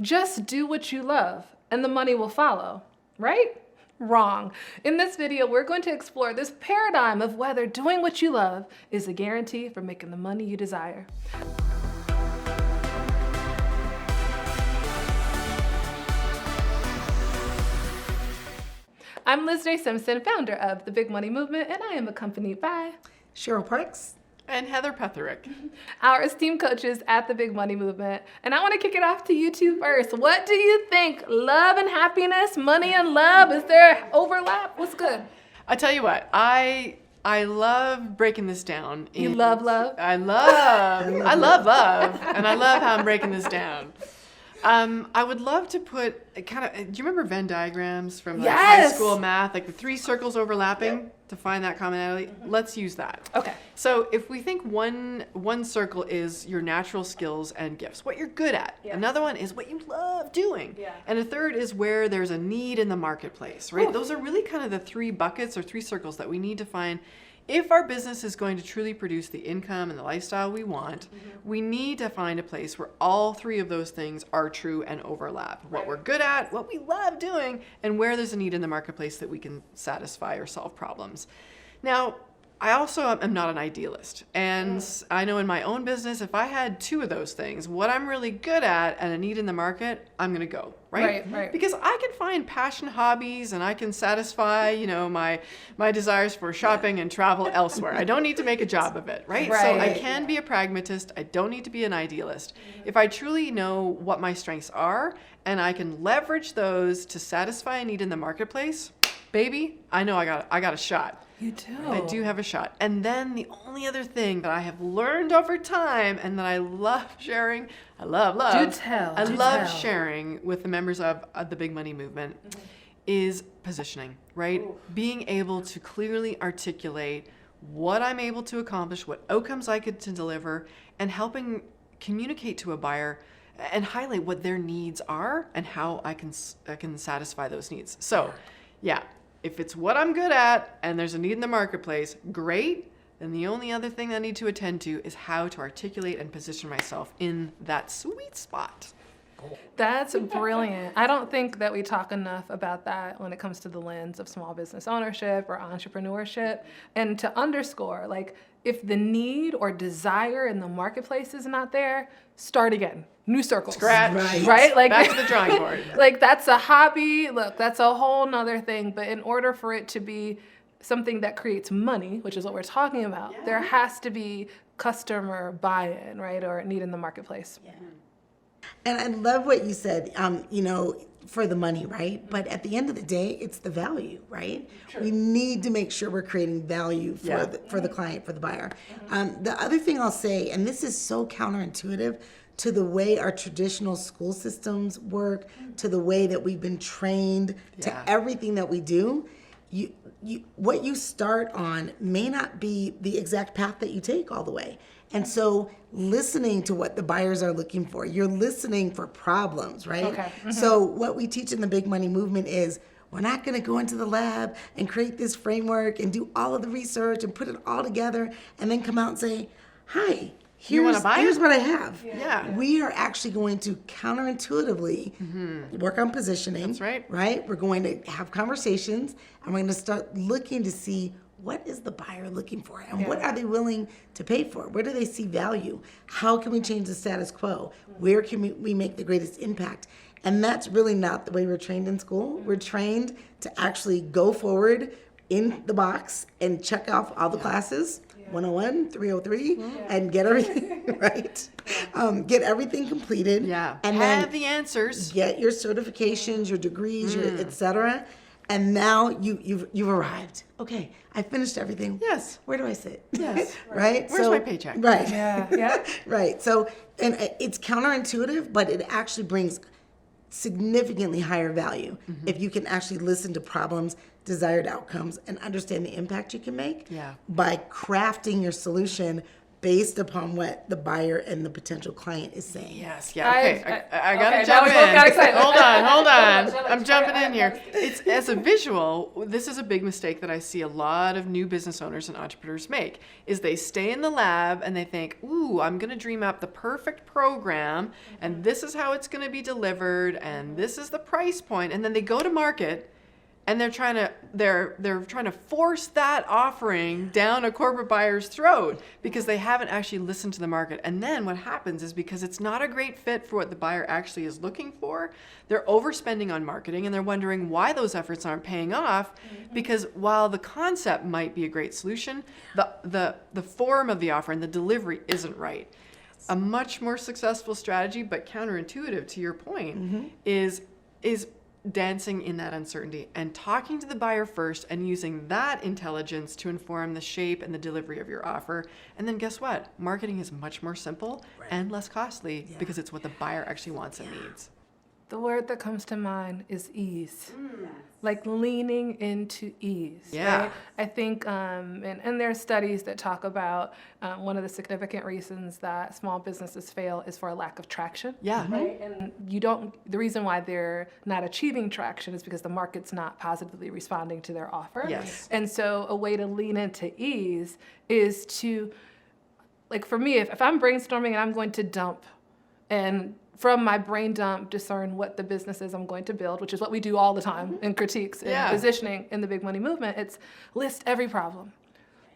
Just do what you love and the money will follow, right? Wrong. In this video, we're going to explore this paradigm of whether doing what you love is a guarantee for making the money you desire. I'm LizJSimpson, founder of The Big Money Movement, and I am accompanied by Cheryl Parks and Heather Petherick, our esteemed coaches at The Big Money Movement. And I want to kick it off to you two first. What do you think? Love and happiness, money and love, is there overlap? What's good? I tell you what, I love breaking this down. You love love? I love love, and I love how I'm breaking this down. I would love to put do you remember Venn diagrams from like high school math, like the three circles overlapping to find that commonality? Let's use that. Okay. So if we think one circle is your natural skills and gifts, what you're good at. Yeah. Another one is what you love doing. Yeah. And a third is where there's a need in the marketplace, right? Ooh. Those are really kind of the three buckets or three circles that we need to find. If our business is going to truly produce the income and the lifestyle we want, we need to find a place where all three of those things are true and overlap. Right. What we're good at, what we love doing, and where there's a need in the marketplace that we can satisfy or solve problems. Now, I also am not an idealist. And I know in my own business, if I had two of those things, what I'm really good at and a need in the market, I'm going to go, right? Right. Because I can find passion hobbies and I can satisfy, my desires for shopping and travel elsewhere. I don't need to make a job of it, right? So I can be a pragmatist. I don't need to be an idealist. If I truly know what my strengths are and I can leverage those to satisfy a need in the marketplace, baby, I know I got a shot. You do. I do have a shot. And then the only other thing that I have learned over time and that I love sharing, I love sharing with the members of the Big Money Movement is positioning, right? Ooh. Being able to clearly articulate what I'm able to accomplish, what outcomes I could to deliver, and helping communicate to a buyer and highlight what their needs are and how I can satisfy those needs. So, yeah. If it's what I'm good at and there's a need in the marketplace, great. Then the only other thing I need to attend to is how to articulate and position myself in that sweet spot. That's brilliant. I don't think that we talk enough about that when it comes to the lens of small business ownership or entrepreneurship. And to underscore, like, if the need or desire in the marketplace is not there, start again. New circles. Scratch. Right? Like, back to the drawing board. Like, that's a hobby. Look, that's a whole nother thing. But in order for it to be something that creates money, which is what we're talking about, there has to be customer buy-in, right? Or need in the marketplace. Yeah. And I love what you said, for the money, right? But at the end of the day, it's the value, right? Sure. We need to make sure we're creating value for the client, for the buyer. The other thing I'll say, and this is so counterintuitive to the way our traditional school systems work, to the way that we've been trained, to everything that we do, what you start on may not be the exact path that you take all the way. And so listening to what the buyers are looking for, you're listening for problems, right? Okay. Mm-hmm. So what we teach in the Big Money Movement is we're not going to go into the lab and create this framework and do all of the research and put it all together and then come out and say, hi, here's what I have. Yeah. We are actually going to counterintuitively work on positioning. That's right. Right? We're going to have conversations and we're going to start looking to see what is the buyer looking for and what are they willing to pay for? Where do they see value? How can we change the status quo? Where can we make the greatest impact? And that's really not the way we're trained in school. We're trained to actually go forward in the box and check off all the classes, 101, 303, and get everything right. Get everything completed. Yeah. And have then the answers. Get your certifications, your degrees, your et cetera. And now you've arrived. Okay, I finished everything. Yes. Where do I sit? Yes. Right? Where's my paycheck? Right. Yeah. Right. So, and it's counterintuitive, but it actually brings significantly higher value if you can actually listen to problems, desired outcomes, and understand the impact you can make by crafting your solution based upon what the buyer and the potential client is saying. Yes, yeah, okay. I gotta okay, jump now we both got in. excited. Hold on. Shut up, I'm jumping in here. up. It's as a visual, this is a big mistake that I see a lot of new business owners and entrepreneurs make, is they stay in the lab and they think, ooh, I'm gonna dream up the perfect program, and this is how it's gonna be delivered, and this is the price point, and then they go to market and they're trying to force that offering down a corporate buyer's throat because they haven't actually listened to the market. And then what happens is, because it's not a great fit for what the buyer actually is looking for, they're overspending on marketing and they're wondering why those efforts aren't paying off. Because while the concept might be a great solution, the form of the offer and the delivery isn't right. A much more successful strategy, but counterintuitive to your point, is dancing in that uncertainty and talking to the buyer first and using that intelligence to inform the shape and the delivery of your offer. And then guess what? Marketing is much more simple and less costly because it's what the buyer actually wants and needs. The word that comes to mind is ease. Like leaning into ease. Yeah. Right? I think, and there are studies that talk about one of the significant reasons that small businesses fail is for a lack of traction. Yeah. Right? And the reason why they're not achieving traction is because the market's not positively responding to their offer. Yes. And so a way to lean into ease is to, like for me, if I'm brainstorming and I'm going to dump and from my brain dump, discern what the business is I'm going to build, which is what we do all the time in critiques and positioning in the big money movement. It's list every problem.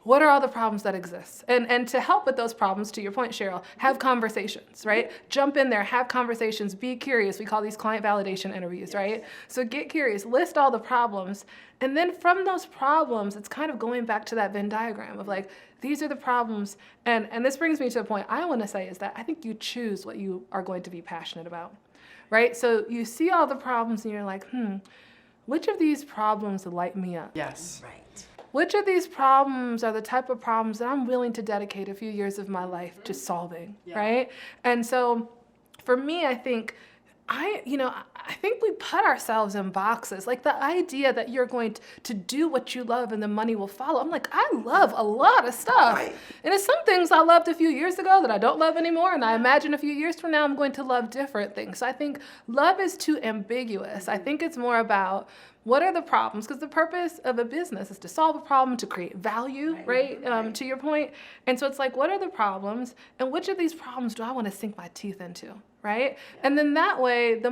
What are all the problems that exist? And to help with those problems, to your point, Cheryl, have conversations, right? Jump in there, have conversations, be curious. We call these client validation interviews, right? So get curious, list all the problems. And then from those problems, it's kind of going back to that Venn diagram of like, these are the problems. And this brings me to a point I want to say is that I think you choose what you are going to be passionate about, right? So you see all the problems and you're like, which of these problems light me up? Yes. Right. Which of these problems are the type of problems that I'm willing to dedicate a few years of my life to solving, right? And so for me, I think we put ourselves in boxes. Like the idea that you're going to do what you love and the money will follow. I'm like, I love a lot of stuff. Right. And it's some things I loved a few years ago that I don't love anymore. And I imagine a few years from now, I'm going to love different things. So I think love is too ambiguous. I think it's more about what are the problems? Because the purpose of a business is to solve a problem, to create value, right? To your point. And so it's like, what are the problems? And which of these problems do I want to sink my teeth into, right? And then that way,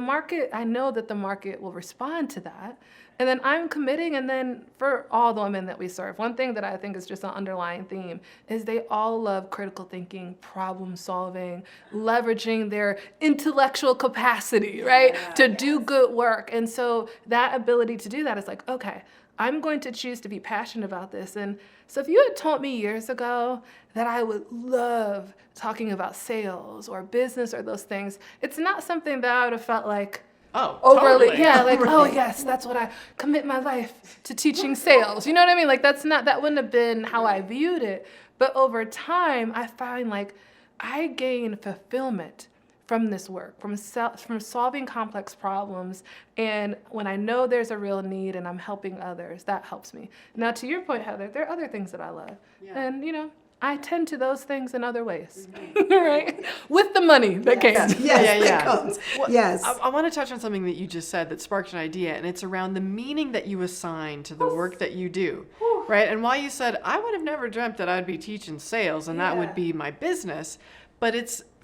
I know that the market will respond to that. And then I'm committing, and then for all the women that we serve, one thing that I think is just an underlying theme is they all love critical thinking, problem solving, leveraging their intellectual capacity, right, to do good work. And so that ability to do that is like, okay, I'm going to choose to be passionate about this. And so if you had told me years ago that I would love talking about sales or business or those things, it's not something that I would have felt like, overly, totally. yeah, like, oh yes, that's what I commit my life to teaching sales. You know what I mean? Like that wouldn't have been how I viewed it. But over time, I find like I gain fulfillment from this work, from solving complex problems. And when I know there's a real need and I'm helping others, that helps me. Now, to your point, Heather, there are other things that I love. And, I tend to those things in other ways, right? With the money that came. That comes. Well, yes. I want to touch on something that you just said that sparked an idea, and it's around the meaning that you assign to the work that you do, right? And while you said, I would have never dreamt that I'd be teaching sales and that would be my business, but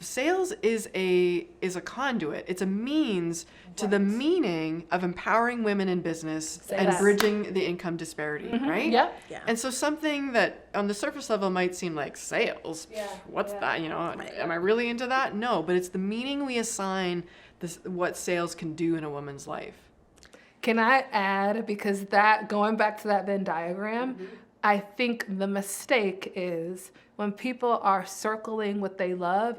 sales is a conduit. It's a means to the meaning of empowering women in business and bridging the income disparity, right? Yeah. And so something that on the surface level might seem like sales, what's that? Am I really into that? No, but it's the meaning we assign what sales can do in a woman's life. Can I add, because going back to that Venn diagram, I think the mistake is when people are circling what they love,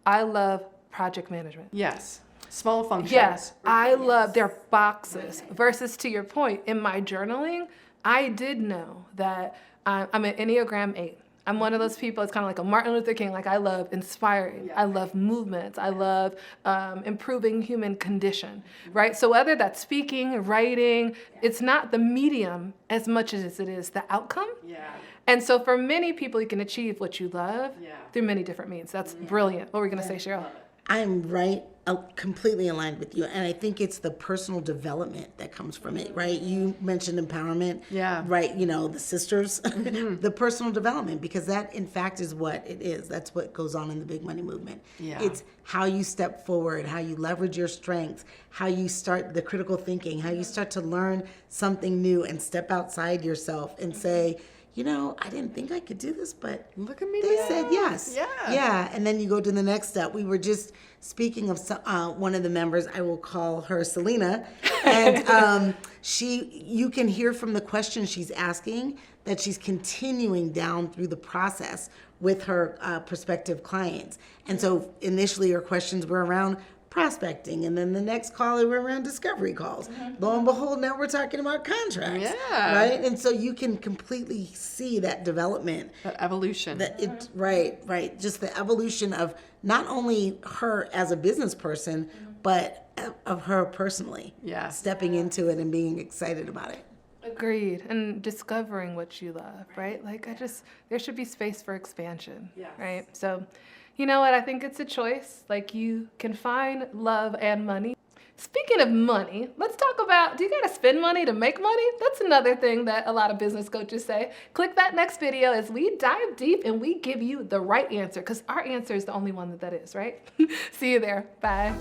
I love project management. Yes. Small functions. Yes, I love their boxes. Versus to your point, in my journaling, I did know that I'm an Enneagram 8. I'm one of those people, it's kind of like a Martin Luther King, like I love inspiring, I love movements, I love improving human condition, right? So whether that's speaking, writing, it's not the medium as much as it is the outcome. And so for many people, you can achieve what you love Yeah. through many different means. That's brilliant. What were we going to say, Cheryl? I'm completely aligned with you. And I think it's the personal development that comes from it, right? You mentioned empowerment. Yeah. Right. You know, the sisters, the personal development, because that in fact is what it is. That's what goes on in the big money movement. Yeah. It's how you step forward, how you leverage your strengths, how you start the critical thinking, how you start to learn something new and step outside yourself and say, you know, I didn't think I could do this, but Look at me they now. said yes. Yeah. Yeah. And then you go to the next step. We were just speaking of one of the members, I will call her Selena. And you can hear from the questions she's asking that she's continuing down through the process with her prospective clients. And so initially her questions were around prospecting, and then the next call we were around discovery calls. Lo and behold, now we're talking about contracts. Yeah. Right? And so you can completely see that development. That evolution. Right. Just the evolution of not only her as a business person, but of her personally. Yeah. Stepping into it and being excited about it. Agreed. And discovering what you love, right? Like there should be space for expansion, Yes. right? So, you know what? I think it's a choice. Like you can find love and money. Speaking of money, let's talk about, do you got to spend money to make money? That's another thing that a lot of business coaches say. Click that next video as we dive deep and we give you the right answer, because our answer is the only one that is, right? See you there. Bye.